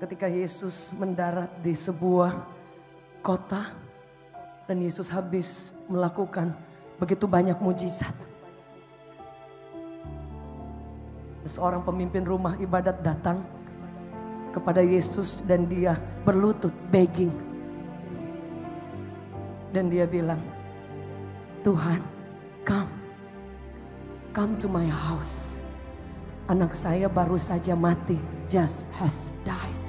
Ketika Yesus mendarat di sebuah kota dan Yesus habis melakukan begitu banyak mujizat. Seorang pemimpin rumah ibadat datang kepada Yesus dan dia berlutut begging. Dan dia bilang, Tuhan, come to my house. Anak saya baru saja mati, just has died.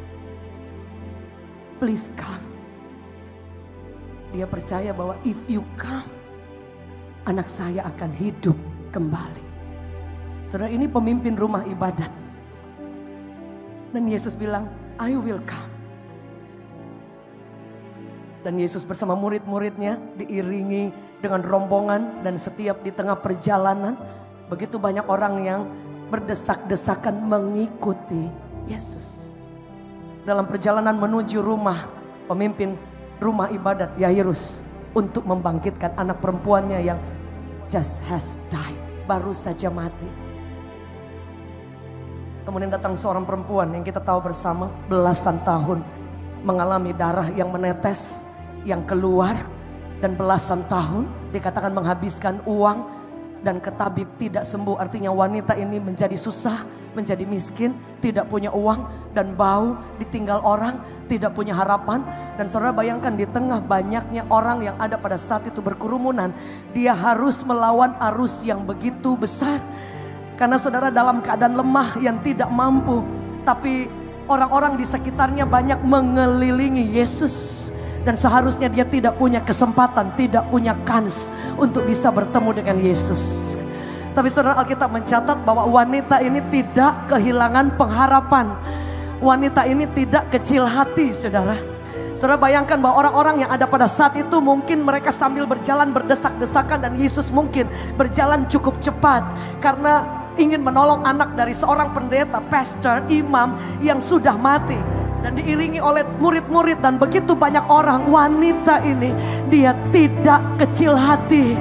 Please come. Dia percaya bahwa if you come, anak saya akan hidup kembali. Saudara, ini pemimpin rumah ibadat. Dan Yesus bilang, I will come. Dan Yesus bersama murid-muridnya diiringi dengan rombongan. Dan setiap di tengah perjalanan, begitu banyak orang yang berdesak-desakan mengikuti Yesus. Dalam perjalanan menuju rumah pemimpin rumah ibadat Yairus untuk membangkitkan anak perempuannya yang just has died, baru saja mati. Kemudian datang seorang perempuan yang kita tahu bersama belasan tahun mengalami darah yang menetes, yang keluar, dan belasan tahun dikatakan menghabiskan uang dan ke tabib tidak sembuh. Artinya wanita ini menjadi susah, menjadi miskin, tidak punya uang dan bau, ditinggal orang, tidak punya harapan. Dan saudara bayangkan di tengah banyaknya orang yang ada pada saat itu berkerumunan, dia harus melawan arus yang begitu besar. Karena saudara dalam keadaan lemah yang tidak mampu, tapi orang-orang di sekitarnya banyak mengelilingi Yesus. Dan seharusnya dia tidak punya kesempatan, tidak punya kans untuk bisa bertemu dengan Yesus. Tapi saudara, Alkitab mencatat bahwa wanita ini tidak kehilangan pengharapan. Wanita ini tidak kecil hati, saudara. Saudara bayangkan bahwa orang-orang yang ada pada saat itu mungkin mereka sambil berjalan berdesak-desakan dan Yesus mungkin berjalan cukup cepat. Karena ingin menolong anak dari seorang pendeta, pastor, imam yang sudah mati. Dan diiringi oleh murid-murid dan begitu banyak orang. Wanita ini dia tidak kecil hati.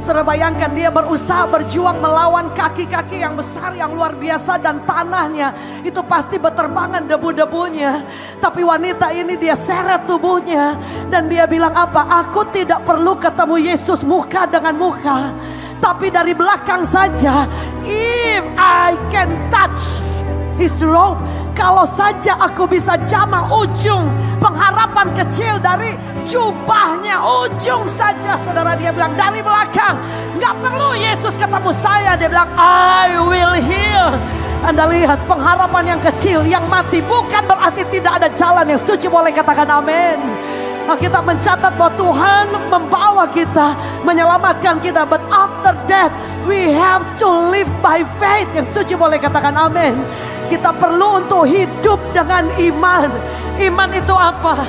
Saudara bayangkan dia berusaha berjuang melawan kaki-kaki yang besar yang luar biasa. Dan tanahnya itu pasti berterbangan debu-debunya. Tapi wanita ini dia seret tubuhnya. Dan dia bilang apa? Aku tidak perlu ketemu Yesus muka dengan muka. Tapi dari belakang saja. If I can touch His robe, kalau saja aku bisa jamah ujung pengharapan kecil dari jubahnya, ujung saja. Saudara, dia bilang dari belakang, nggak perlu Yesus ketemu saya. Dia bilang I will heal. Anda lihat pengharapan yang kecil yang mati bukan berarti tidak ada jalan. Yang setuju boleh katakan amin. Kita mencatat bahwa Tuhan membawa kita, menyelamatkan kita. But after that we have to live by faith. Yang setuju boleh katakan amin. Kita perlu untuk hidup dengan iman. Iman itu apa?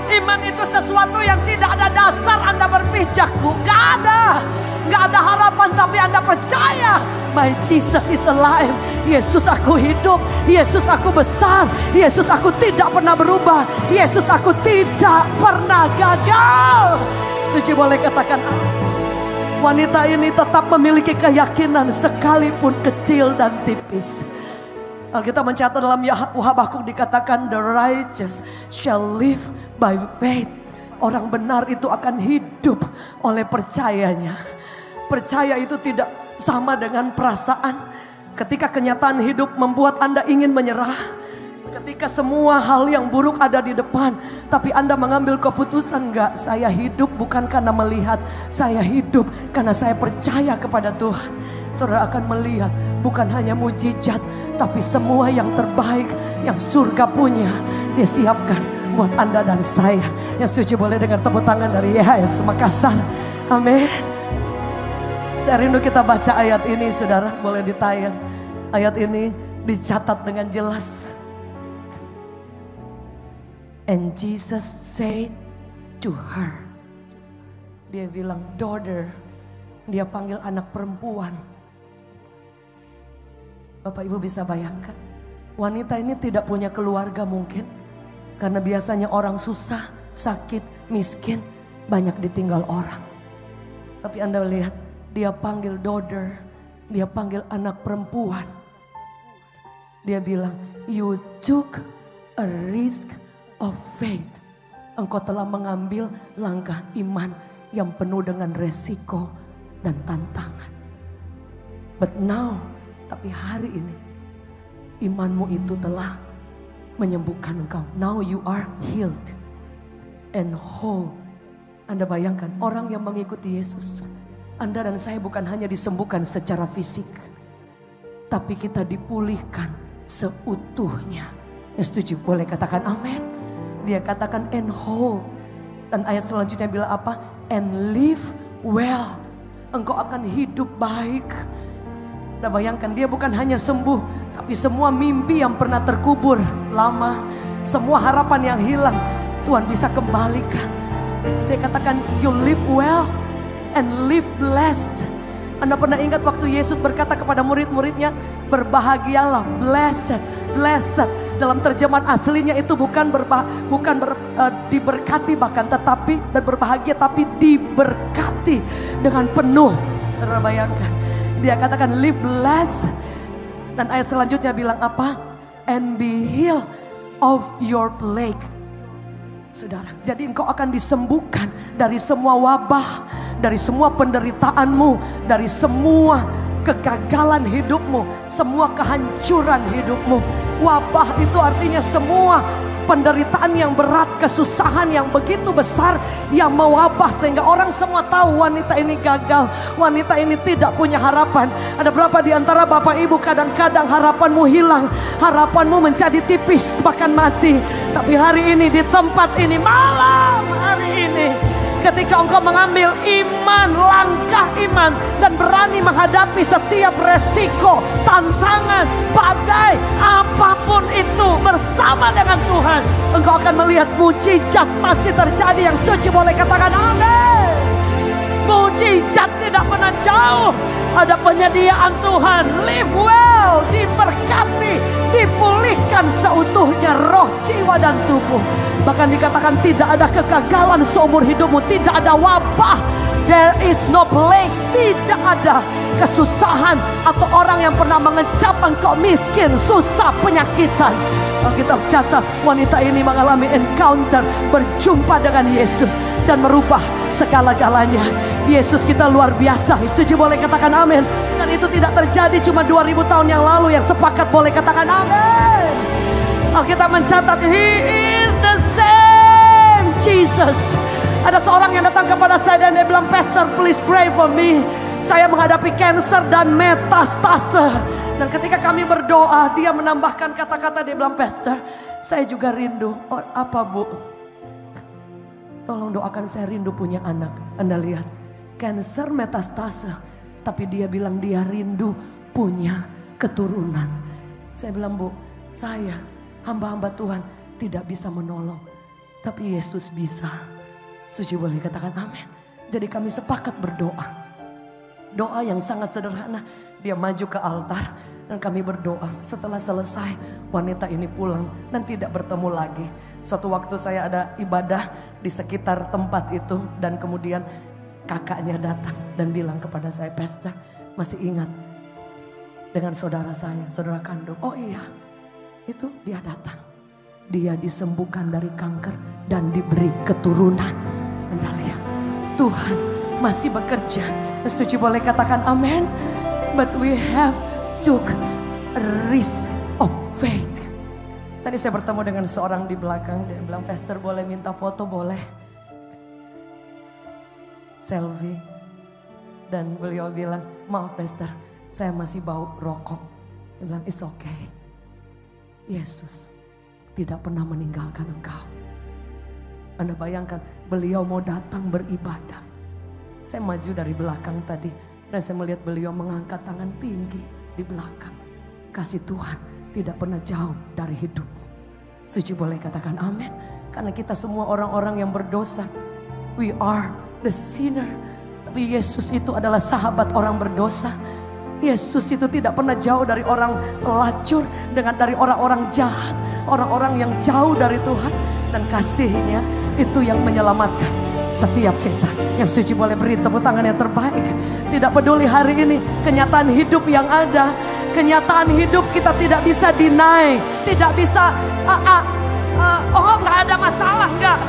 Iman itu sesuatu yang tidak ada dasar Anda berpijak, bu. Gak ada. Gak ada harapan tapi Anda percaya. My Jesus is alive. Yesus aku hidup. Yesus aku besar. Yesus aku tidak pernah berubah. Yesus aku tidak pernah gagal. Suci boleh katakan. Wanita ini tetap memiliki keyakinan sekalipun kecil dan tipis. Alkitab mencatat dalam Habakuk dikatakan the righteous shall live by faith. Orang benar itu akan hidup oleh percayanya. Percaya itu tidak sama dengan perasaan. Ketika kenyataan hidup membuat Anda ingin menyerah. Ketika semua hal yang buruk ada di depan. Tapi Anda mengambil keputusan, enggak, saya hidup bukan karena melihat. Saya hidup karena saya percaya kepada Tuhan. Saudara akan melihat bukan hanya mujizat, tapi semua yang terbaik yang surga punya Dia siapkan buat Anda dan saya. Yang setuju boleh dengar tepuk tangan dari YHS Makassar. Amin. Saya rindu kita baca ayat ini, saudara, boleh ditayang. Ayat ini dicatat dengan jelas. And Jesus said to her. Dia bilang daughter. Dia panggil anak perempuan. Bapak Ibu bisa bayangkan, wanita ini tidak punya keluarga mungkin. Karena biasanya orang susah, sakit, miskin, banyak ditinggal orang. Tapi Anda lihat, dia panggil daughter, dia panggil anak perempuan. Dia bilang, you took a risk of faith. Engkau telah mengambil langkah iman yang penuh dengan resiko dan tantangan. But now, tapi hari ini, imanmu itu telah menyembuhkan engkau. Now you are healed and whole. Anda bayangkan orang yang mengikuti Yesus, Anda dan saya bukan hanya disembuhkan secara fisik, tapi kita dipulihkan seutuhnya. Yang setuju boleh katakan amin. Dia katakan and whole. Dan ayat selanjutnya bilang apa? And live well. Engkau akan hidup baik. Anda bayangkan dia bukan hanya sembuh, tapi semua mimpi yang pernah terkubur lama, semua harapan yang hilang, Tuhan bisa kembalikan. Dia katakan you live well and live blessed. Anda pernah ingat waktu Yesus berkata kepada murid-muridnya, berbahagialah, blessed, blessed. Dalam terjemahan aslinya itu bukan diberkati bahkan, tetapi dan berbahagia, tapi diberkati dengan penuh. Saudara bayangkan, dia katakan live blessed. Dan ayat selanjutnya bilang apa? And be healed of your plague. Saudara, jadi engkau akan disembuhkan dari semua wabah, dari semua penderitaanmu, dari semua kegagalan hidupmu, semua kehancuran hidupmu. Wabah itu artinya semua penderitaan yang berat, kesusahan yang begitu besar yang mewabah sehingga orang semua tahu wanita ini gagal, wanita ini tidak punya harapan. Ada berapa di antara Bapak Ibu kadang-kadang harapanmu hilang, harapanmu menjadi tipis bahkan mati. Tapi hari ini di tempat ini, malam hari ini, ketika engkau mengambil iman, langkah iman, dan berani menghadapi setiap resiko, tantangan, badai, apapun itu bersama dengan Tuhan, engkau akan melihat mujizat masih terjadi. Yang setuju boleh katakan amin. Mujizat tidak pernah jauh. Ada penyediaan Tuhan. Live well, diberkati, dipulihkan seutuhnya roh, jiwa dan tubuh. Bahkan dikatakan tidak ada kegagalan seumur hidupmu, tidak ada wabah. There is no plague, tidak ada kesusahan atau orang yang pernah mengecap engkau miskin, susah, penyakitan. Alkitab catat wanita ini mengalami encounter, berjumpa dengan Yesus dan merubah segala-galanya. Yesus kita luar biasa. Setuju boleh katakan amin. Dan itu tidak terjadi cuma 2000 tahun yang lalu. Yang sepakat boleh katakan amin. Alkitab mencatat He is the same Jesus. Ada seorang yang datang kepada saya dan dia bilang, Pastor please pray for me. Saya menghadapi cancer dan metastase. Dan ketika kami berdoa, dia menambahkan kata-kata, dia bilang, Pastor saya juga rindu. Oh, apa bu? Tolong doakan, saya rindu punya anak. Anda lihat, cancer metastase, tapi dia bilang dia rindu punya keturunan. Saya bilang, bu, saya hamba-hamba Tuhan tidak bisa menolong, tapi Yesus bisa. Suci boleh katakan amin. Jadi kami sepakat berdoa. Doa yang sangat sederhana. Dia maju ke altar dan kami berdoa. Setelah selesai, wanita ini pulang dan tidak bertemu lagi. Suatu waktu saya ada ibadah di sekitar tempat itu dan kemudian kakaknya datang dan bilang kepada saya, Pastor masih ingat dengan saudara saya, saudara kandung? Oh iya, itu dia datang. Dia disembuhkan dari kanker dan diberi keturunan. Anda lihat, Tuhan masih bekerja. Setuju boleh katakan amin. But we have took a risk of faith. Tadi saya bertemu dengan seorang di belakang. Dia bilang, Pastor boleh minta foto? Boleh. Selfie. Dan beliau bilang, maaf Pastor, saya masih bau rokok. Saya bilang, it's okay. Yesus tidak pernah meninggalkan engkau. Anda bayangkan, beliau mau datang beribadah. Saya maju dari belakang tadi dan saya melihat beliau mengangkat tangan tinggi di belakang. Kasih Tuhan tidak pernah jauh dari hidupmu. Suci boleh katakan amin. Karena kita semua orang-orang yang berdosa. We are the sinner. Tapi Yesus itu adalah sahabat orang berdosa. Yesus itu tidak pernah jauh dari orang pelacur, dari orang-orang jahat, orang-orang yang jauh dari Tuhan. Dan kasihnya itu yang menyelamatkan setiap kita. Yang suci boleh beri tepuk tangan yang terbaik. Tidak peduli hari ini kenyataan hidup yang ada, kenyataan hidup kita tidak bisa deny, tidak bisa oh nggak ada masalah, nggak.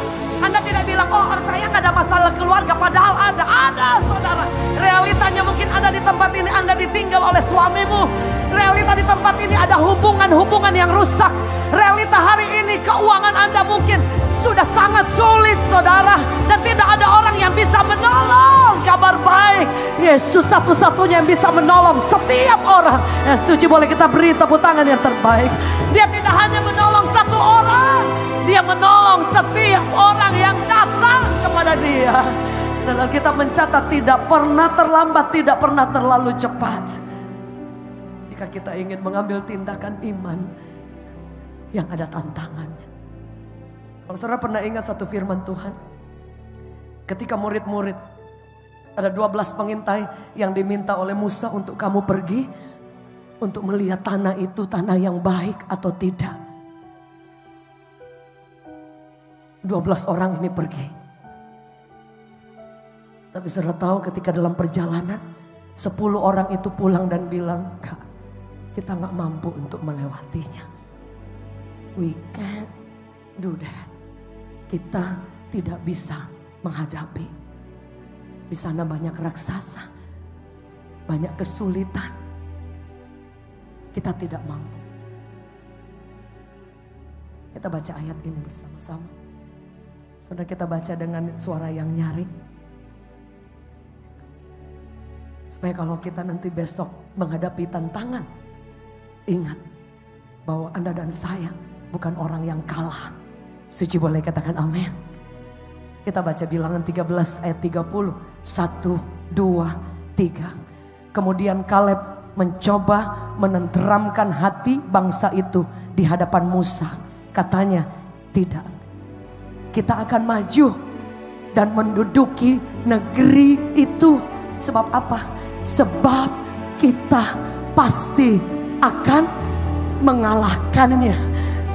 Anda tidak bilang, oh saya nggak ada masalah keluarga, padahal ada saudara. Realitanya mungkin Anda di tempat ini, Anda ditinggal oleh suamimu. Realita di tempat ini ada hubungan-hubungan yang rusak. Realita hari ini keuangan Anda mungkin sudah sangat sulit saudara. Dan tidak ada orang yang bisa menolong. Kabar baik, Yesus satu-satunya yang bisa menolong setiap orang. Yang setuju boleh kita beri tepuk tangan yang terbaik. Dia tidak hanya menolong satu orang, dia menolong setiap orang yang datang kepada dia. Dan kita mencatat tidak pernah terlambat, tidak pernah terlalu cepat. Jika kita ingin mengambil tindakan iman yang ada tantangannya. Kalau saudara pernah ingat satu firman Tuhan, ketika murid-murid, ada 12 pengintai yang diminta oleh Musa untuk kamu pergi untuk melihat tanah itu tanah yang baik atau tidak. 12 orang ini pergi. Tapi saudara tahu ketika dalam perjalanan 10 orang itu pulang dan bilang, "Kak, kita gak mampu untuk melewatinya. We can't do that. Kita tidak bisa menghadapi. Di sana banyak raksasa, banyak kesulitan. Kita tidak mampu." Kita baca ayat ini bersama-sama. Saudara, kita baca dengan suara yang nyaring. Supaya kalau kita nanti besok menghadapi tantangan, ingat bahwa Anda dan saya bukan orang yang kalah. Setuju boleh katakan amin. Kita baca Bilangan 13 ayat 30. 1, 2, 3. Kemudian Kaleb mencoba menenteramkan hati bangsa itu di hadapan Musa. Katanya, tidak, kita akan maju dan menduduki negeri itu. Sebab apa? Sebab kita pasti akan mengalahkannya.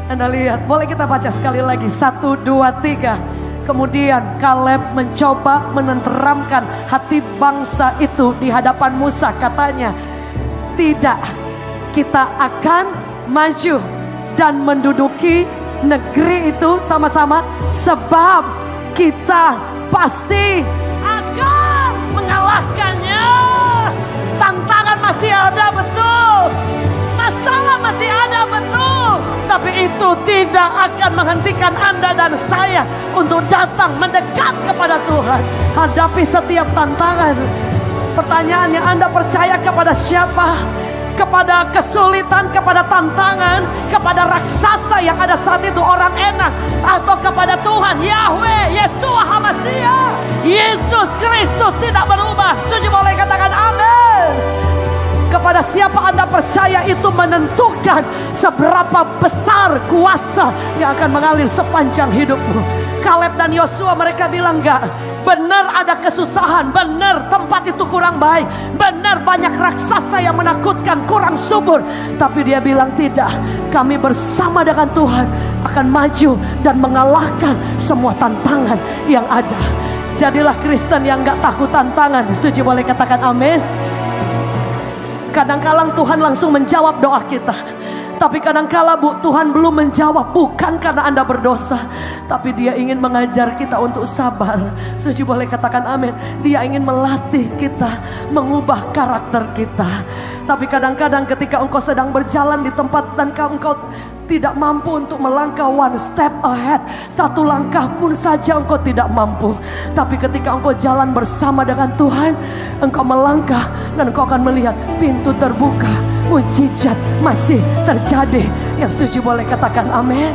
Anda lihat, boleh kita baca sekali lagi. 1, 2, 3. Kemudian Kaleb mencoba menenteramkan hati bangsa itu di hadapan Musa. Katanya, tidak, kita akan maju dan menduduki negeri itu sama-sama. Sebab kita pasti akan mengalahkannya. Tantangan masih ada, betul. Masalah masih ada, betul. Tapi itu tidak akan menghentikan Anda dan saya untuk datang mendekat kepada Tuhan. Hadapi setiap tantangan. Pertanyaannya, Anda percaya kepada siapa? Kepada kesulitan, kepada tantangan, kepada raksasa yang ada saat itu, orang enak, atau kepada Tuhan Yahweh, Yeshua HaMashiach, Yesus Kristus tidak berubah. Setuju boleh katakan amin. Kepada siapa Anda percaya itu menentukan seberapa besar kuasa yang akan mengalir sepanjang hidupmu. Kaleb dan Yosua mereka bilang, enggak, benar ada kesusahan, benar tempat itu kurang baik, benar banyak raksasa yang menakutkan, kurang subur. Tapi dia bilang tidak, kami bersama dengan Tuhan akan maju dan mengalahkan semua tantangan yang ada. Jadilah Kristen yang enggak takut tantangan. Setuju boleh katakan amin. Kadang-kadang Tuhan langsung menjawab doa kita. Tapi kadang-kala Tuhan belum menjawab, bukan karena Anda berdosa, tapi Dia ingin mengajar kita untuk sabar. Setuju boleh katakan amin. Dia ingin melatih kita, mengubah karakter kita. Tapi kadang-kadang ketika engkau sedang berjalan di tempat dan engkau tidak mampu untuk melangkah one step ahead, satu langkah pun saja engkau tidak mampu. Tapi ketika engkau jalan bersama dengan Tuhan, engkau melangkah dan engkau akan melihat pintu terbuka, mujizat masih terjadi. Yang setuju boleh katakan amin.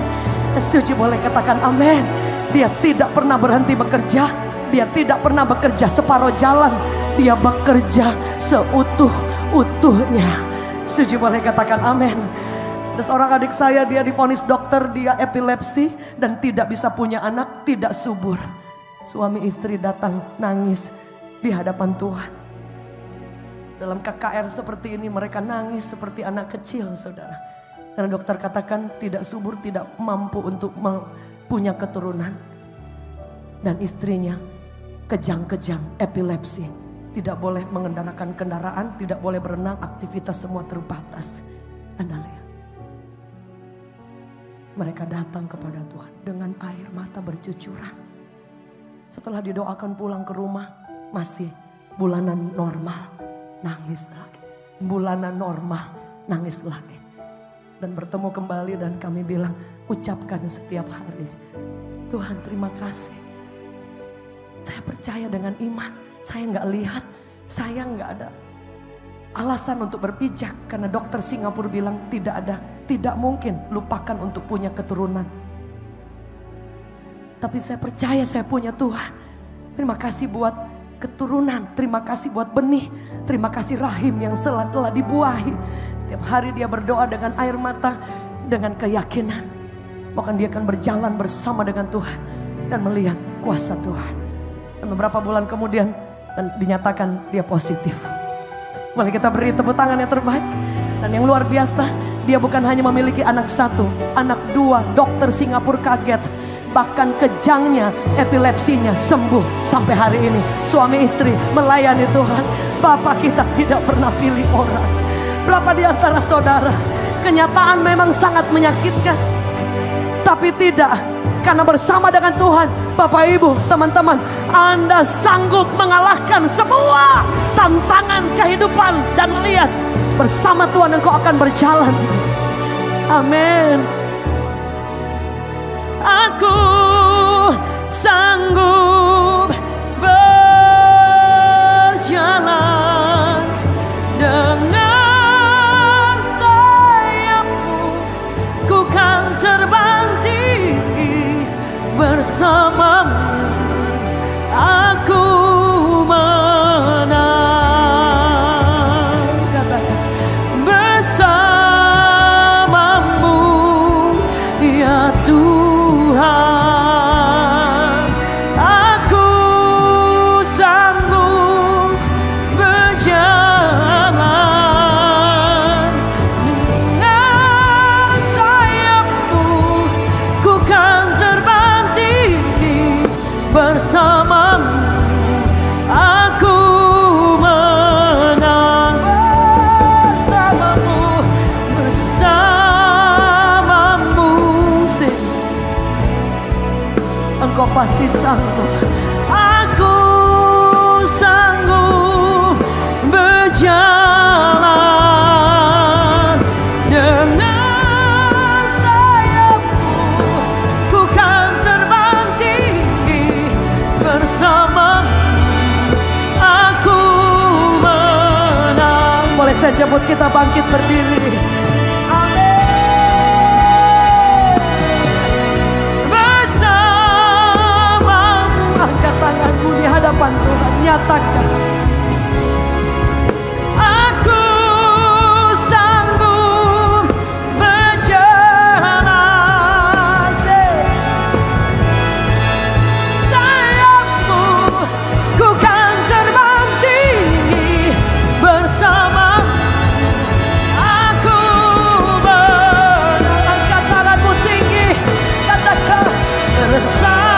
Yang setuju boleh katakan amin. Dia tidak pernah berhenti bekerja. Dia tidak pernah bekerja separuh jalan. Dia bekerja seutuh-utuhnya. Setuju boleh katakan amin. Ada seorang adik saya, dia divonis dokter, dia epilepsi dan tidak bisa punya anak, tidak subur. Suami istri datang nangis di hadapan Tuhan. Dalam KKR seperti ini mereka nangis seperti anak kecil, saudara. Karena dokter katakan tidak subur, tidak mampu untuk punya keturunan. Dan istrinya kejang-kejang epilepsi. Tidak boleh mengendarakan kendaraan, tidak boleh berenang, aktivitas semua terbatas. Anda lihat. Mereka datang kepada Tuhan dengan air mata bercucuran. Setelah didoakan pulang ke rumah, masih bulanan normal, nangis lagi. Bulanan normal, nangis lagi. Dan bertemu kembali dan kami bilang, ucapkan setiap hari, Tuhan terima kasih. Saya percaya dengan iman, saya nggak lihat, saya nggak ada alasan untuk berpijak. Karena dokter Singapura bilang tidak mungkin lupakan untuk punya keturunan. Tapi saya percaya saya punya Tuhan. Terima kasih buat keturunan, terima kasih buat benih, terima kasih rahim yang telah dibuahi. Tiap hari dia berdoa dengan air mata, dengan keyakinan. Bahkan dia akan berjalan bersama dengan Tuhan dan melihat kuasa Tuhan. Dan beberapa bulan kemudian dan dinyatakan dia positif. Boleh kita beri tepuk tangan yang terbaik. Dan yang luar biasa, dia bukan hanya memiliki anak satu, anak dua. Dokter Singapura kaget. Bahkan kejangnya, epilepsinya sembuh sampai hari ini. Suami istri melayani Tuhan. Bapak kita tidak pernah pilih orang. Berapa di antara saudara, kenyataan memang sangat menyakitkan. Tapi tidak, karena bersama dengan Tuhan, Bapak Ibu, teman-teman, Anda sanggup mengalahkan semua tantangan kehidupan. Dan melihat bersama Tuhan engkau akan berjalan. Amin. Aku sanggup berjalan dengan sayapmu, ku kan terbang tinggi bersamamu. Aku menang, katakan bersamamu ya Tuhan. Aku sanggup berjalan dengan sayapmu, ku kan terbang tinggi bersamamu. Aku menang bersamamu, bersamamu. Engkau pasti sanggup. Aku sanggup berjalan dengan sayapmu, ku kan terbang tinggi bersama. Aku menang. Boleh saya jemput kita bangkit berdiri. Tanganku di hadapan Tuhan, nyatakan aku sanggup berjalan. Sayapmu, ku kan terbang tinggi bersama. Aku angkat tanganmu tinggi, katakan bersama.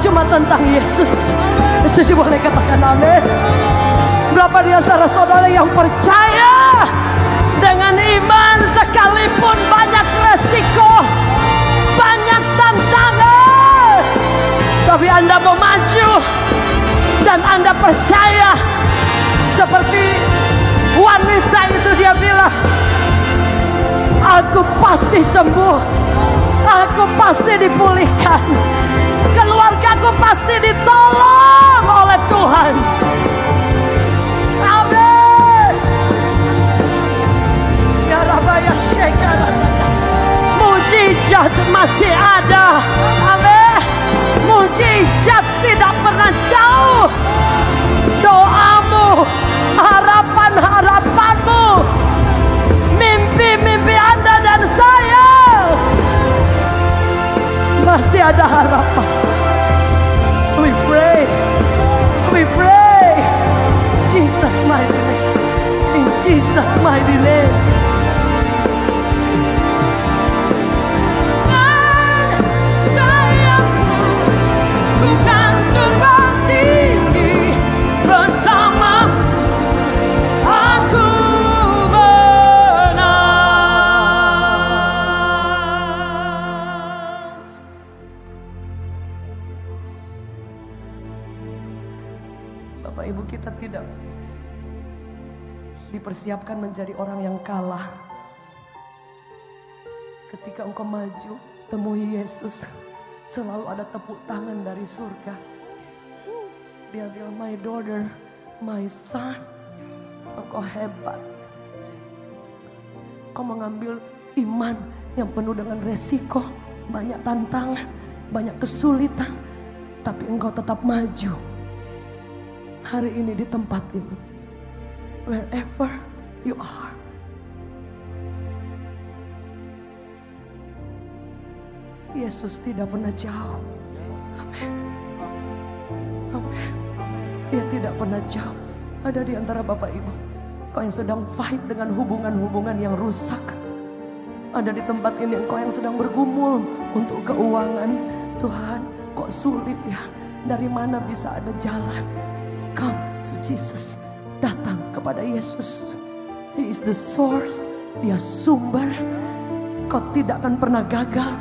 cuma tentang Yesus. Suci boleh katakan amin. Berapa di antara saudara yang percaya dengan iman sekalipun banyak resiko, banyak tantangan, tapi Anda mau maju dan Anda percaya seperti wanita itu, dia bilang, aku pasti sembuh, aku pasti dipulihkan, keluargaku pasti ditolong oleh Tuhan. Amin. Ya Rabaya Syekara, mujizat masih ada. Amin. Mujizat tidak pernah jauh. Doamu, harapan-harapanmu, mimpi-mimpi Anda dan saya, masih ada harapan. We pray, we pray, Jesus mighty name, in Jesus mighty name. Bapak Ibu, kita tidak dipersiapkan menjadi orang yang kalah. Ketika engkau maju, temui Yesus, selalu ada tepuk tangan dari surga. Dia bilang, my daughter, my son, engkau hebat. Engkau mengambil iman yang penuh dengan resiko, banyak tantangan, banyak kesulitan, tapi engkau tetap maju. Hari ini di tempat ini, wherever you are, Yesus tidak pernah jauh. Amin. Amin. Dia tidak pernah jauh. Ada di antara Bapak Ibu, kau yang sedang fight dengan hubungan-hubungan yang rusak. Ada di tempat ini engkau yang sedang bergumul untuk keuangan. Tuhan, kok sulit ya? Dari mana bisa ada jalan? Come to Jesus. Datang kepada Yesus. He is the source. Dia sumber. Kau tidak akan pernah gagal.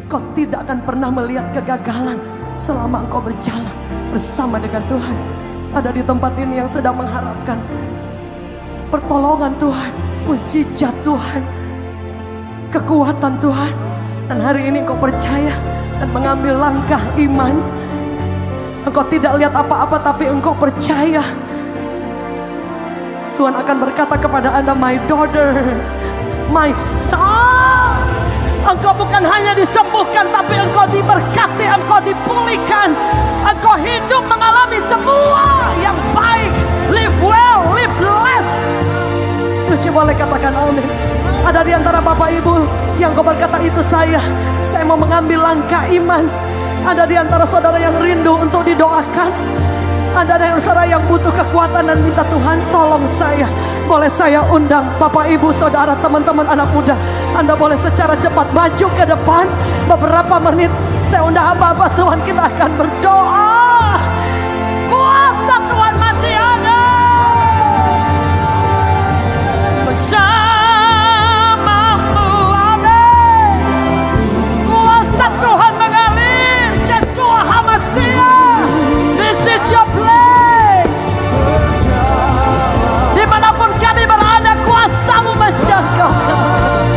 Kau tidak akan pernah melihat kegagalan selama engkau berjalan bersama dengan Tuhan. Ada di tempat ini yang sedang mengharapkan pertolongan Tuhan, mujizat Tuhan, kekuatan Tuhan. Dan hari ini engkau percaya dan mengambil langkah iman. Engkau tidak lihat apa-apa, tapi engkau percaya. Tuhan akan berkata kepada Anda, my daughter, my son. Engkau bukan hanya disembuhkan, tapi engkau diberkati, engkau dipulihkan. Engkau hidup mengalami semua yang baik. Live well, live blessed. Suci boleh katakan amin. Ada di antara Bapak Ibu yang kau berkata, itu saya mau mengambil langkah iman. Ada di antara saudara yang rindu untuk didoakan. Ada yang saudara yang butuh kekuatan dan minta Tuhan tolong saya. Boleh saya undang Bapak Ibu saudara, teman-teman anak muda, Anda boleh secara cepat maju ke depan. Beberapa menit saya undang hamba-hamba Tuhan, kita akan berdoa. Kuasa Tuhan masih ada. Bersamamu, amin. Kuasa Tuhan mengalir. Yeshua HaMashiach, this is your place. Dimanapun kami berada, kuasa-Mu menjaga kami.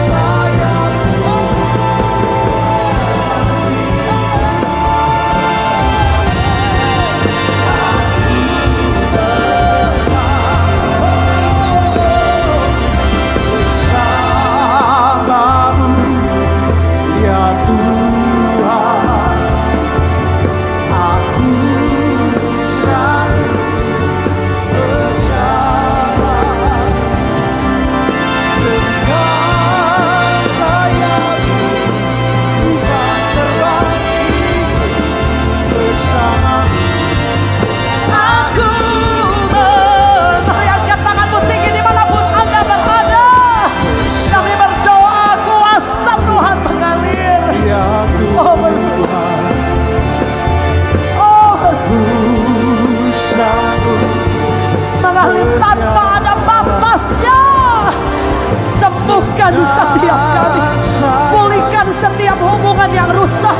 mengalir tanpa ada batasnya. Sembuhkan setiap kami, pulihkan setiap hubungan yang rusak,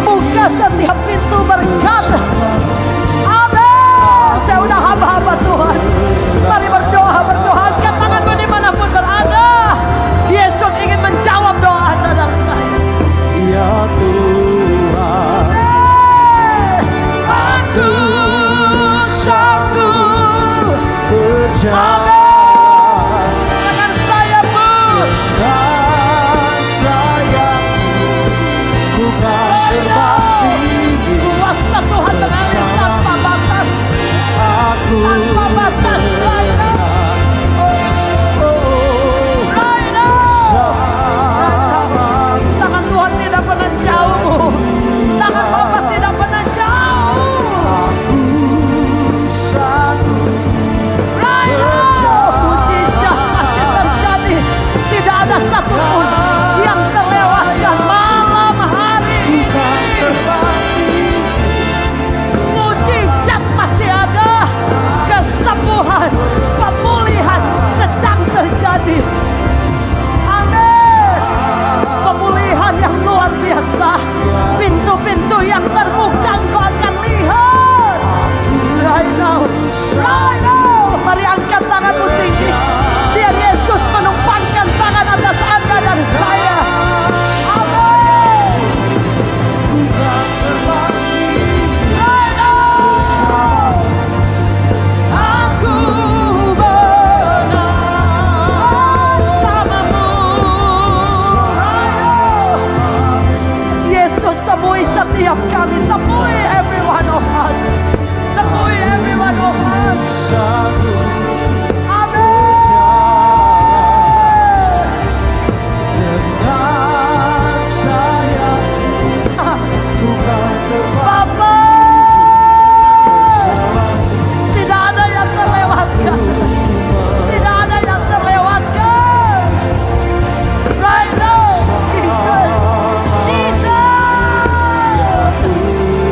buka setiap pintu berkat. Amin. Saya udah hamba-hamba Tuhan. Mari berdoa, angkat tanganmu dimanapun berada. Yesus ingin menjawab doa Anda dan saya. Ya Tuhan, aku sanggup berjalan dengan sayapmu, dengan sayapmu, bukan terbang tinggi. kuasa Tuhan mengalir tanpa batas, Aku tanpa batas. Right now, right now, tangan Tuhan tidak pernah jauh, tangan Bapa tidak pernah jauh. Aku sanggup Right now, mujizat masih terjadi, tidak ada satupun yang terlewatkan malam hari ini. Mujizat masih ada, kesembuhan, pemulihan sedang terjadi. Amin. Pemulihan yang luar biasa, pintu-pintu yang terbuka Engkau akan lihat. Right now, right now. Mari angkat tanganmu tinggi, biar Yesus menumpangkan tangan atas Anda dan saya. Amin. Right now. Aku bersamamu. Right now. Yesus temui setiap kami, temui every one of us, temui every one of us. sanggup dengan sayapmu, bukan terbang Bapa, tidak ada yang terlewatkan, tidak ada yang terlewatkan. Right now, Jesus, Jesus.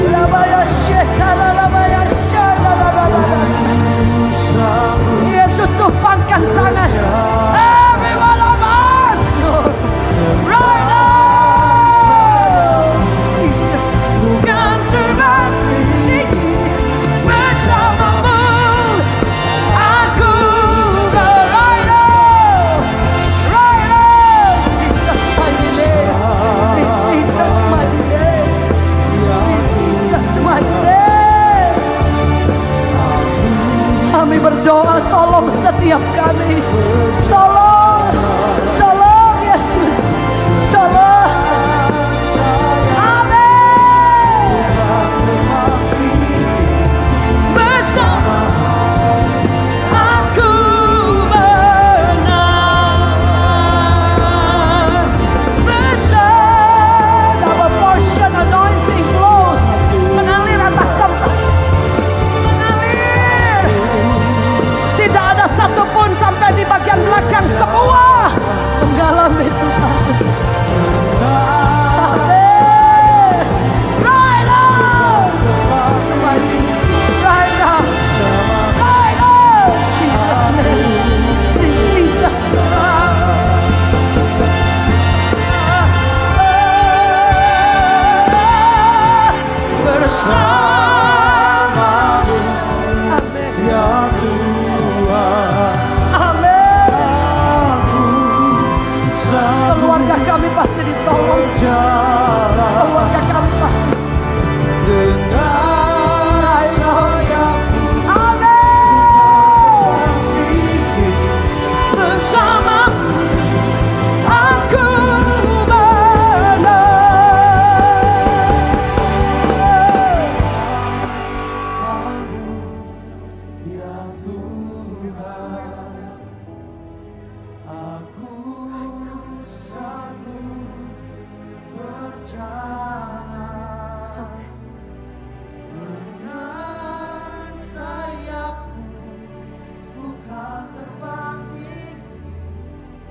Labaya shekala, labaya shalala. Yesus tumpangkan tangan, every one of us. Right now, Jesus. Kan terbang tinggi bersamamu. Aku right now, right now. Jesus mighty name, in Jesus mighty name, in Jesus mighty name. Kami berdoa, tolong setiap kami, tolong, tolong Yesus, tolong. Amin. Bersama aku menang. Bersama our portion anointing flows, mengalir atas tempat, mengalir. Tidak ada satupun sampai di bagian belakang, semua mengalami Tuhan. Amin. Right now, Jesus mighty. Right now, right now, Jesus name, in Jesus bersamamu, Amin. ya Tuhan. Amin. Aku sanggup Keluarga kami pasti ditolong, berjalan keluarga kami pasti. dengan sayapmu, Amin. tinggi. Bersama aku menang. Ya Tuhan, aku sanggup berjalan dengan sayapmu, bukan terbang tinggi.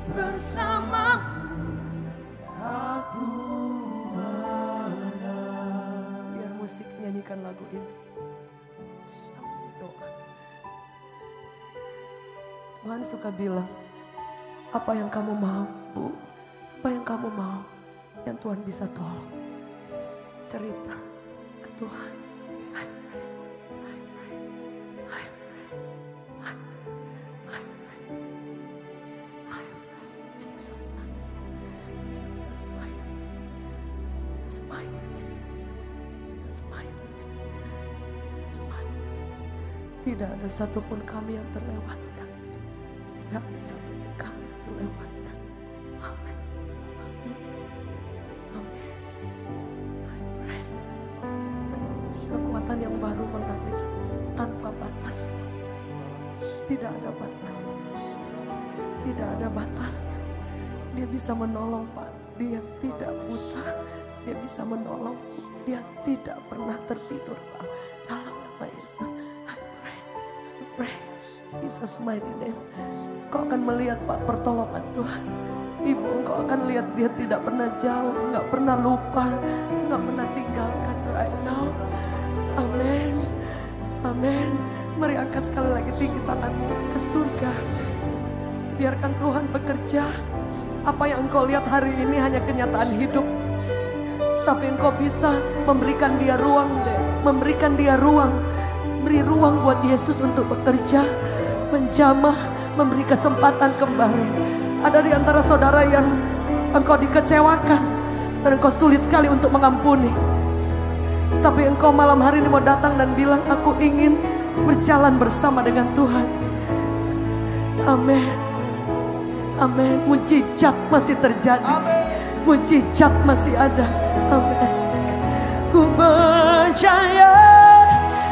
Bersamamu Aku menang. biar musik nyanyikan lagu ini. Doa. Tuhan suka bilang, apa yang kamu mau, Bu? Apa yang kamu mau yang Tuhan bisa tolong? Cerita ke Tuhan. I pray, I pray, I pray, I pray, I pray, I pray. Jesus mighty name, Jesus mighty name, Jesus mighty name, Jesus mighty name, Jesus mighty name. Tidak ada satupun kami yang terlewatkan. Tidak ada satupun kami yang terlewatkan. Amin. Amin. Amin. I pray. Kekuatan yang baru mengalir tanpa batas. Tidak ada batas. Tidak ada batasnya. Dia bisa menolong, Pak. Dia tidak buta. Dia bisa menolong. Dia tidak pernah tertidur, Pak. Dalam nama Yesus. I pray. Jesus mighty name. Kau akan melihat, Pak, pertolongan Tuhan. Ibu, engkau akan lihat dia tidak pernah jauh, nggak pernah lupa, nggak pernah tinggalkan right now. Amin. Amin. Mari angkat sekali lagi tinggi tanganmu ke surga. Biarkan Tuhan bekerja. Apa yang engkau lihat hari ini hanya kenyataan hidup. Tapi engkau bisa memberikan dia ruang deh. Memberikan dia ruang. Beri ruang buat Yesus untuk bekerja. Menjamah, memberi kesempatan kembali. Ada di antara saudara yang engkau dikecewakan dan engkau sulit sekali untuk mengampuni. Tapi engkau malam hari ini mau datang dan bilang, aku ingin berjalan bersama dengan Tuhan. Amin. Amin. Mujizat masih terjadi. Mujizat masih ada. Amin. Ku percaya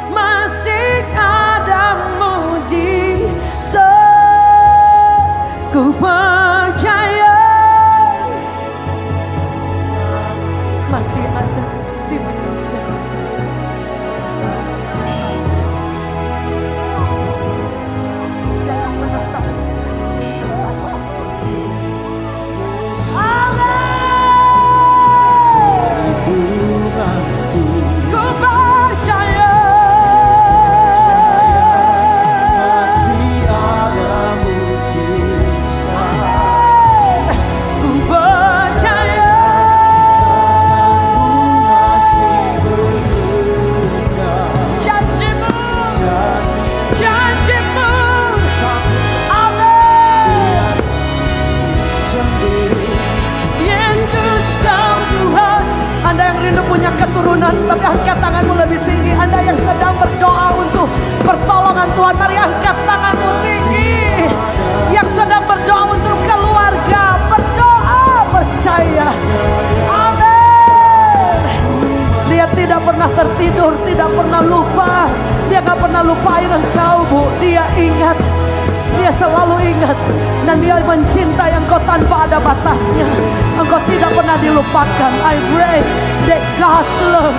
masih ada mujizat. Ku percaya masih ada, masih bekerja. Jangan menetap. Ku percaya masih ada mujizat. Ku percaya masih bekerja. Janjimu, janjimu, amin. Yesus kau Tuhan. Anda yang rindu punya keturunan, tapi angkat tanganmu lebih tinggi. Anda yang sedang berdoa untuk pertolongan Tuhan, mari angkat tanganmu tinggi. Yang sedang berdoa untuk keluarga, berdoa percaya. Amin. Dia tidak pernah tertidur, tidak pernah lupa. Dia gak pernah lupain engkau, Bu. Dia ingat. Dia selalu ingat. Dan dia mencintai engkau tanpa ada batasnya. Engkau tidak pernah dilupakan. I pray that God's love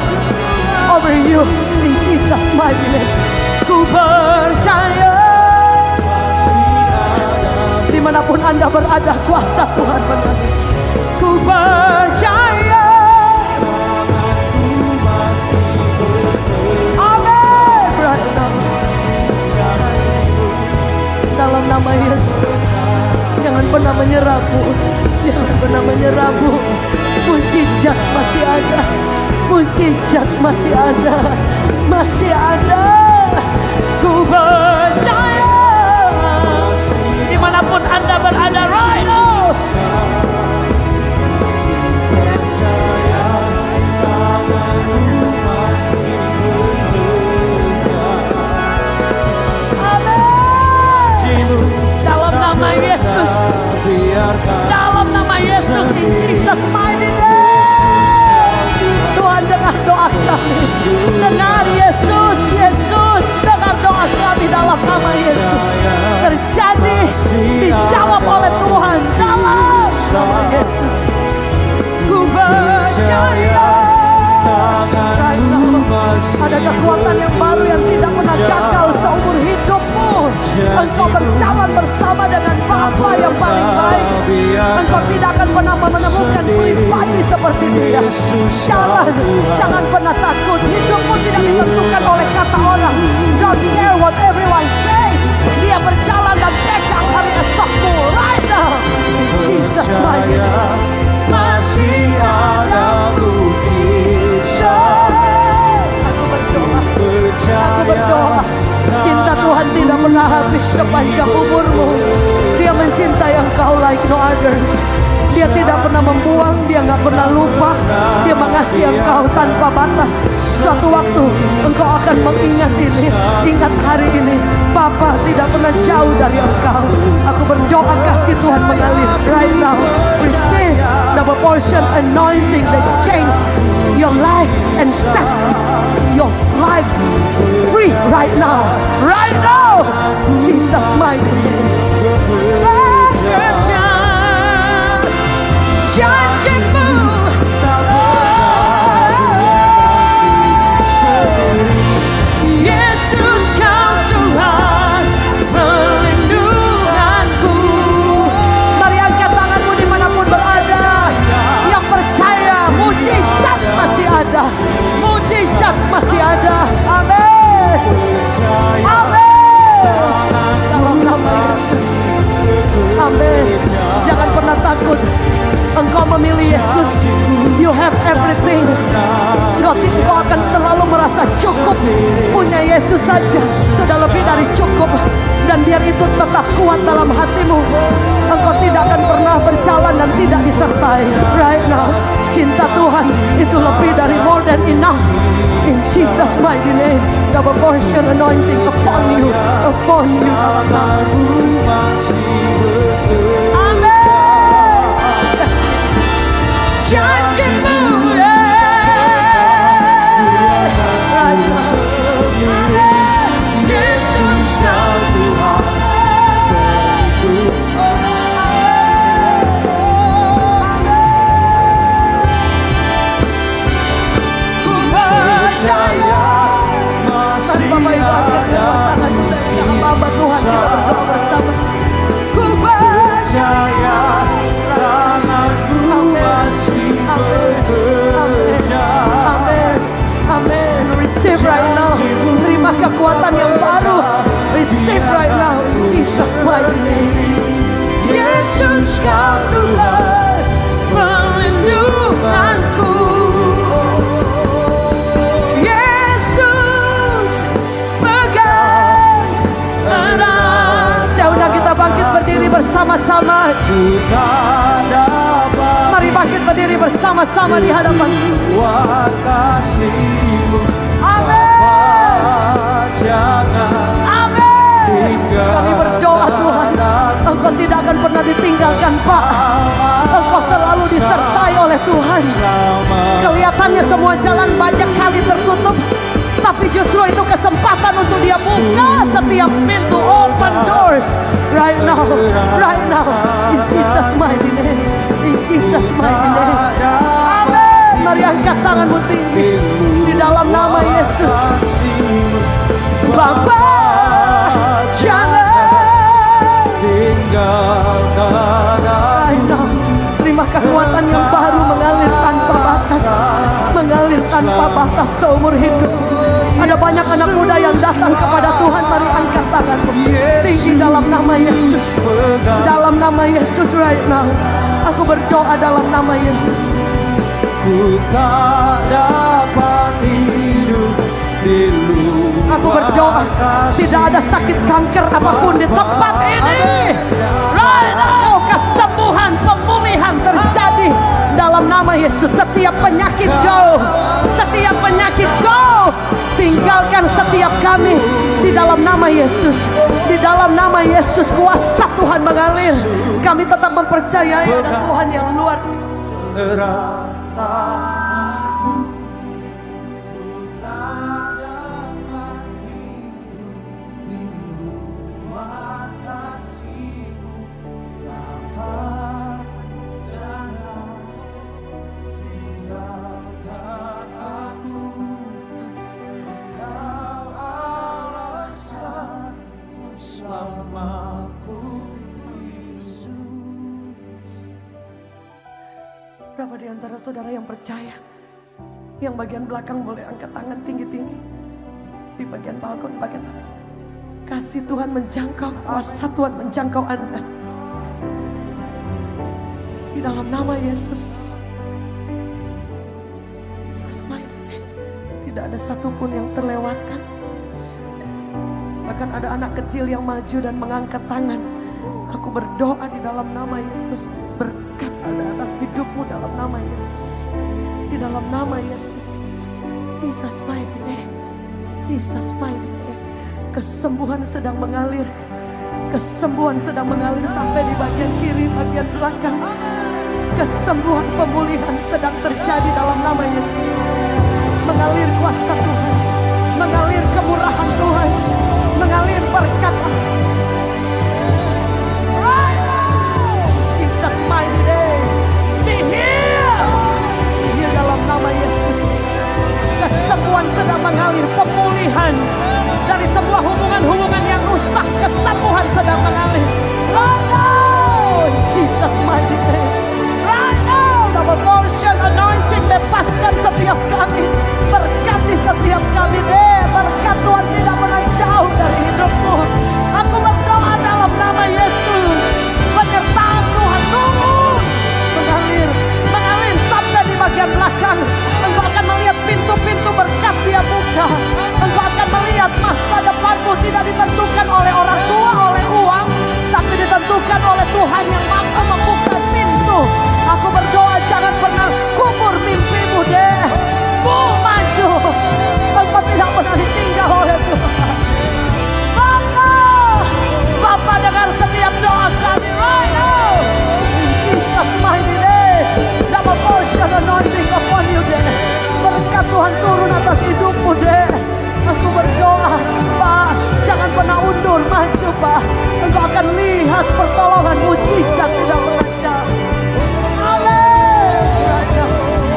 over you in Jesus mighty name. Ku percaya dimanapun Anda berada, kuasa Tuhan mengalir. Ku percaya. Amin. Dalam nama Yesus, jangan pernah menyerah, Bu. Jangan pernah menyerah, Bu. Mujizat masih ada. Mujizat masih ada. Masih ada. Ku percaya. Dimanapun Anda berada right now. Dalam nama Yesus, dalam nama Yesus, in Jesus mighty name. Tuhan dengar doa kami, dengar Yesus, Yesus, dengar doa kami dalam nama Yesus. Terjadi, dijawab oleh Tuhan dalam nama Yesus. Ku percaya. Ada kekuatan yang baru yang tidak pernah gagal seumur hidupmu. Engkau berjalan bersama dengan Bapa yang paling baik. Engkau tidak akan pernah menemukan pribadi seperti dia. Jangan pernah takut. Hidupmu tidak ditentukan oleh kata orang. Don't care what everyone says. Dia berjalan dan pegang sepanjang umurmu. Dia mencintai engkau like no others. Dia tidak pernah membuang, dia nggak pernah lupa. Dia mengasihi engkau tanpa batas. Suatu waktu engkau akan mengingat ini. Ingat hari ini, Bapa tidak pernah jauh dari engkau. Aku berdoa kasih Tuhan mengalir right now. Receive double portion anointing that changed your life and set your life free right now. Right now, Jesus mighty name. Janjimu, Yesus kau Tuhan perlindunganku. Mari angkat tanganmu dimanapun berada. Yang percaya mujizat masih ada. Mujizat masih ada. Amin. Amin. Dalam nama Yesus. Amin. Jangan pernah takut. Engkau memilih Yesus, you have everything. Engkau akan terlalu merasa cukup. Punya Yesus saja sudah lebih dari cukup. Dan biar itu tetap kuat dalam hatimu, engkau tidak akan pernah berjalan dan tidak disertai. Right now, cinta Tuhan itu lebih dari more than enough. In Jesus mighty name, double portion anointing upon you, upon you. Janjimu, Yesus kau Tuhan. Ku percaya masih ada hamba Tuhan, kita berdoa bersama. Ku percaya Amin. Receive right now. Terima kekuatan yang baru. Receive right now. Jesus mighty name. Yesus kau Tuhan perlindunganku. Yesus pegang erat. Saya undang kita bangkit berdiri bersama-sama. Mari bangkit berdiri bersama-sama di hadapan. Amin. Kami berdoa Tuhan, Engkau tidak akan pernah ditinggalkan Pak. Engkau selalu disertai oleh Tuhan. Kelihatannya semua jalan banyak kali tertutup, tapi justru itu kesempatan untuk dia buka setiap pintu. Open doors right now, right now. In Jesus mighty name, in Jesus mighty name. Amin. Mari angkat tanganmu tinggi di dalam nama Yesus. Bapa, jangan tinggalkan aku. Terima kekuatan yang baru mengalir tanpa batas, mengalir tanpa batas seumur hidup. Ada banyak anak muda yang datang kepada Tuhan. Mari angkat tanganmu tinggi dalam nama Yesus. Dalam nama Yesus right now. Aku berdoa dalam nama Yesus. Ku tak dapat hidup di luar. Aku berdoa tidak ada sakit kanker apapun di tempat ini. Right now, kesembuhan, pemulihan terjadi dalam nama Yesus. Setiap penyakit go, setiap penyakit go. Tinggalkan setiap kami di dalam nama Yesus. Di dalam nama Yesus kuasa Tuhan mengalir. Kami tetap mempercayai ada Tuhan yang luar. Berapa di antara saudara yang percaya? Yang bagian belakang boleh angkat tangan tinggi-tinggi. Di bagian balkon, bagian belakang. Kasih Tuhan menjangkau, kuasa Tuhan menjangkau Anda. Di dalam nama Yesus. Jesus mighty name. Tidak ada satupun yang terlewatkan. Akan ada anak kecil yang maju dan mengangkat tangan. Aku berdoa di dalam nama Yesus. Berkat ada atas hidupmu dalam nama Yesus. Di dalam nama Yesus. Jesus mighty name. Jesus mighty name. Kesembuhan sedang mengalir. Kesembuhan sedang mengalir sampai di bagian kiri, bagian belakang. Kesembuhan, pemulihan sedang terjadi dalam nama Yesus. Mengalir kuasa Tuhan. Mengalir kemurahan Tuhan. Mengalir berkat. Jesus mighty name. Be here. Be here dalam nama Yesus. Kesembuhan sedang mengalir, pemulihan dari semua hubungan-hubungan yang rusak. Kesembuhan sedang mengalir. Right now, Jesus mighty name. Right now, double portion anointing bebaskan setiap kami, berkati setiap kami deh. Berkat Tuhan tidak pernah jauh dari hidupmu. Aku berdoa dalam nama Yesus. Penyertaan Tuhan turun, mengalir, mengalir sampai di bagian belakang. Engkau akan melihat pintu-pintu berkat dia buka. Engkau akan melihat masa depanmu tidak ditentukan oleh orang tua, oleh uang, tapi ditentukan oleh Tuhan yang mampu membuka pintu. Aku berdoa jangan pernah kubur mimpimu deh. Maju. Engkau tidak pernah ditinggal oleh Tuhan. Bapa dengar setiap doa kami right now. In Jesus mighty name. Double portion anointing upon you deh. Berkat Tuhan turun atas hidupmu deh. Aku berdoa, Pak, jangan pernah undur, maju Pak. Engkau akan lihat pertolongan mujizat tidak pernah jauh. Amin.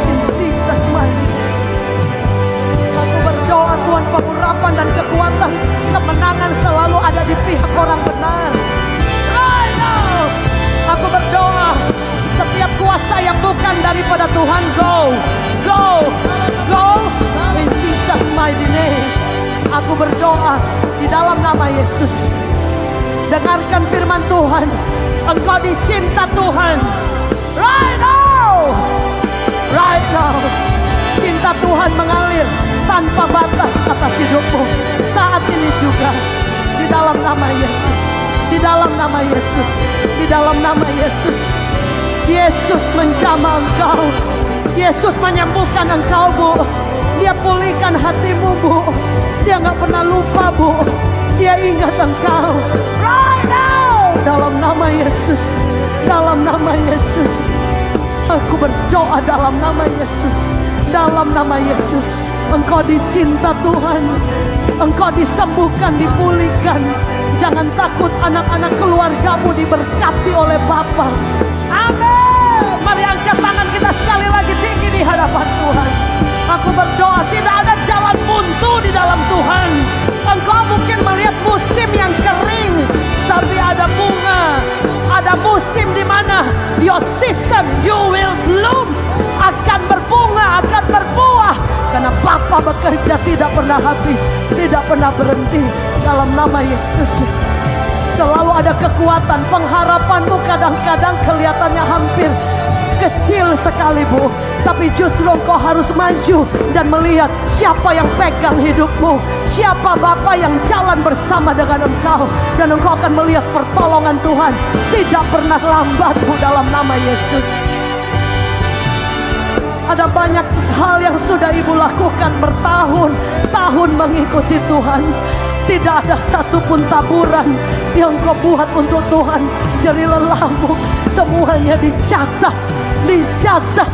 In Jesus mighty name. Aku berdoa Tuhan, pengurapan dan kekuatan, kemenangan selalu ada di pihak orang benar. Right now, aku berdoa setiap kuasa yang bukan daripada Tuhan, go, go, go. In Jesus mighty name. Aku berdoa di dalam nama Yesus. Dengarkan firman Tuhan. Engkau dicinta Tuhan. Right now. Right now. Cinta Tuhan mengalir tanpa batas atas hidupmu. Saat ini juga. Di dalam nama Yesus. Di dalam nama Yesus. Di dalam nama Yesus. Yesus menjamah engkau. Yesus menyembuhkan engkau, Bu. Dia pulihkan hatimu, Bu. Dia gak pernah lupa, Bu. Dia ingat engkau. Right now. Dalam nama Yesus. Dalam nama Yesus. Aku berdoa dalam nama Yesus. Dalam nama Yesus. Engkau dicinta Tuhan. Engkau disembuhkan, dipulihkan. Jangan takut, anak-anak keluargamu diberkati oleh Bapa. Amin. Mari angkat tangan kita sekali lagi tinggi di hadapan Tuhan. Aku berdoa tidak ada jalan buntu di dalam Tuhan. Engkau mungkin melihat musim yang kering, tapi ada bunga. Ada musim di mana your season, you will bloom, akan berbunga, akan berbuah. Karena Bapa bekerja tidak pernah habis, tidak pernah berhenti. Dalam nama Yesus. Selalu ada kekuatan. Pengharapanmu kadang-kadang kelihatannya hampir kecil sekali, Bu. Tapi justru engkau harus maju dan melihat siapa yang pegang hidupmu. Siapa Bapa yang jalan bersama dengan engkau. Dan engkau akan melihat pertolongan Tuhan tidak pernah lambat, Bu, dalam nama Yesus. Ada banyak hal yang sudah Ibu lakukan bertahun-tahun mengikuti Tuhan. Tidak ada satupun taburan yang kau buat untuk Tuhan. Jerih lelahmu semuanya dicatat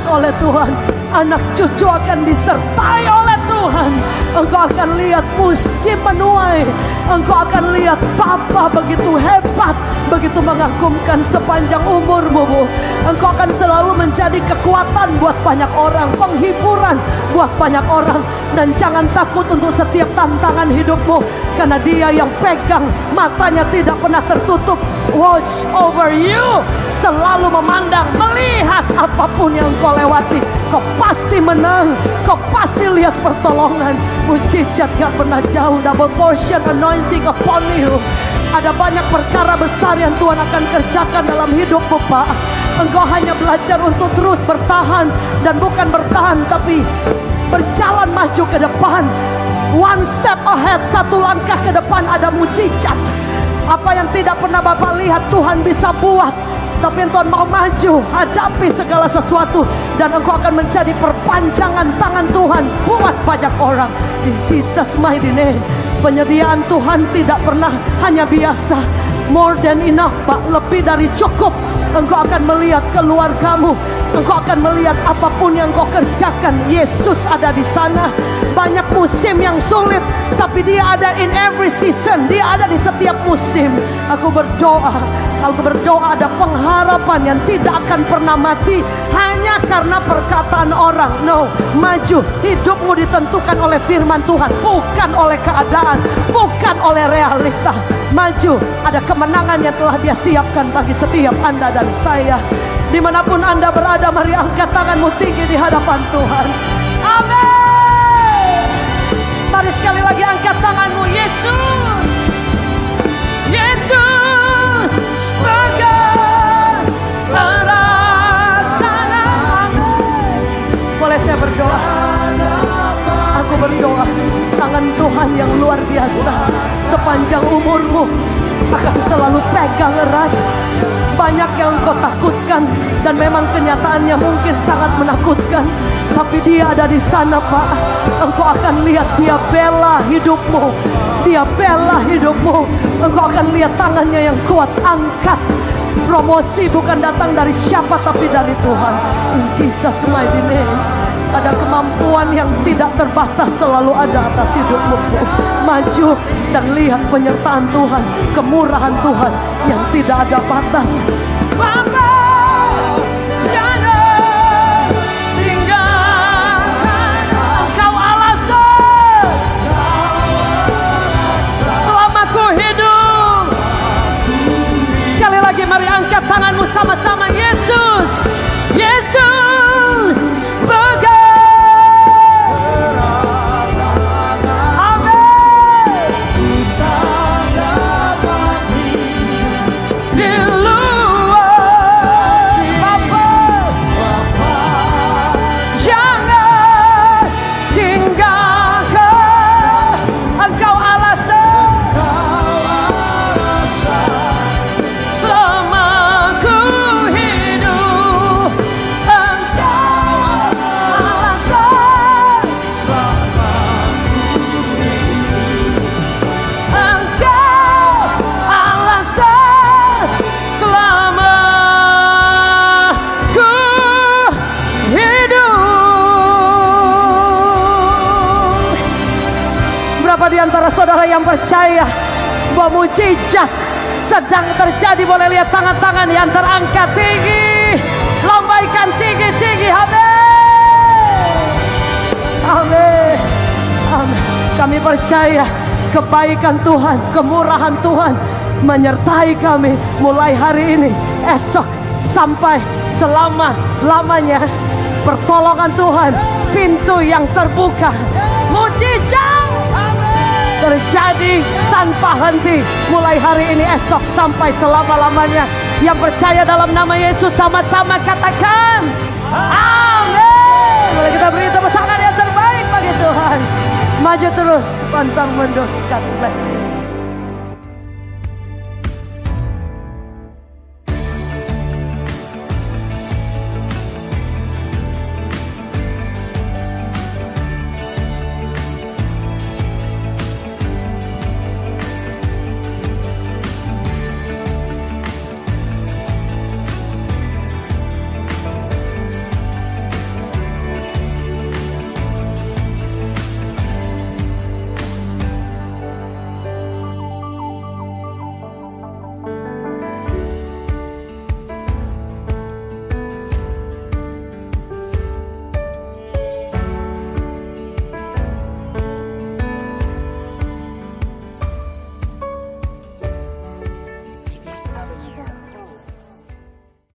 oleh Tuhan. Anak cucu akan disertai oleh Tuhan. Engkau akan lihat musim menuai. Engkau akan lihat Bapa begitu hebat, begitu mengagumkan sepanjang umurmu, Bu. Engkau akan selalu menjadi kekuatan buat banyak orang, penghiburan buat banyak orang. Dan jangan takut untuk setiap tantangan hidupmu, karena Dia yang pegang, matanya tidak pernah tertutup. Watch over you. Selalu memandang, melihat apapun yang kau lewati. Kau pasti menang. Kau pasti lihat pertolongan. Mujizat gak pernah jauh. Double portion anointing upon you. Ada banyak perkara besar yang Tuhan akan kerjakan dalam hidupmu, Pak. Engkau hanya belajar untuk terus bertahan. Dan bukan bertahan, tapi berjalan maju ke depan. One step ahead, satu langkah ke depan ada mujizat. Apa yang tidak pernah Bapak lihat Tuhan bisa buat. Tapi Tuhan mau maju, hadapi segala sesuatu. Dan engkau akan menjadi perpanjangan tangan Tuhan buat banyak orang. In Jesus mighty name. Penyediaan Tuhan tidak pernah hanya biasa. More than enough, Pak, lebih dari cukup. Engkau akan melihat keluargamu. Engkau akan melihat apapun yang kau kerjakan, Yesus ada di sana. Banyak musim yang sulit, tapi Dia ada in every season. Dia ada di setiap musim. Aku berdoa ada pengharapan yang tidak akan pernah mati hanya karena perkataan orang. No, maju. Hidupmu ditentukan oleh firman Tuhan, bukan oleh keadaan, bukan oleh realita. Maju, ada kemenangan yang telah Dia siapkan bagi setiap Anda dan saya. Dimanapun Anda berada, mari angkat tanganmu tinggi di hadapan Tuhan. Amin. Mari sekali lagi angkat tanganmu. Yesus, Yesus, pegang erat tanganmu. Boleh saya berdoa? Aku berdoa, tangan Tuhan yang luar biasa sepanjang umurmu akan selalu pegang erat. Banyak yang engkau takutkan dan memang kenyataannya mungkin sangat menakutkan, tapi Dia ada di sana, Pak. Engkau akan lihat Dia bela hidupmu. Dia bela hidupmu. Engkau akan lihat tangannya yang kuat angkat. Promosi bukan datang dari siapa tapi dari Tuhan. In Jesus mighty name. Ada kemampuan yang tidak terbatas selalu ada atas hidupmu. Maju dan lihat penyertaan Tuhan, kemurahan Tuhan yang tidak ada batas. Bapak, jangan tinggalkan Engkau alasan selama ku hidup. Sekali lagi mari angkat tanganmu sama-sama. Yesus, Yesus, pegang. Di antara saudara yang percaya bahwa mujizat sedang terjadi, boleh lihat tangan-tangan yang terangkat tinggi, lambaikan tinggi-tinggi. Amin, amin, amin. Kami percaya kebaikan Tuhan, kemurahan Tuhan menyertai kami mulai hari ini, esok sampai selama-lamanya. Pertolongan Tuhan, pintu yang terbuka, mujizat terjadi tanpa henti mulai hari ini, esok sampai selama-lamanya. Yang percaya dalam nama Yesus sama-sama katakan amin. Boleh kita beri tepuk tangan yang terbaik bagi Tuhan. Maju terus, pantang mundur. God bless you.